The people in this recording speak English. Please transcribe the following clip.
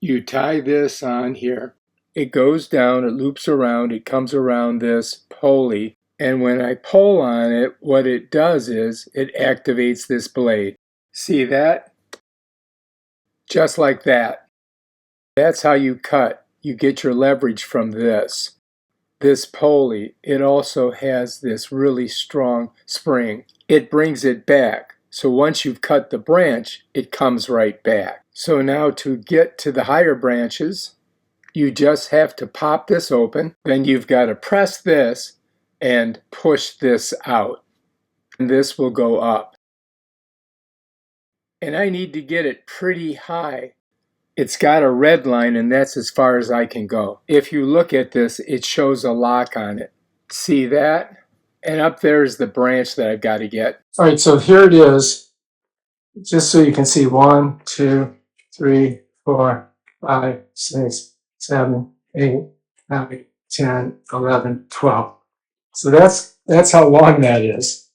You tie this on here. It goes down, it loops around, it comes around this pulley, and when I pull on it, what it does is it activates this blade. See that? Just like that. That's how you cut. You get your leverage from this. This pulley, it also has this really strong spring. It brings it back. So once you've cut the branch, it comes right back. So now to get to the higher branches, you just have to pop this open. Then you've got to press this and push this out. And this will go up. And I need to get it pretty high. It's got a red line, and that's as far as I can go. If you look at this, it shows a lock on it. See that? And up there is the branch that I've got to get. All right, so here it is. Just so you can see 1, 2, 3, 4, 5, 6, 7, 8, 9, 10, 11, 12. So that's how long that is.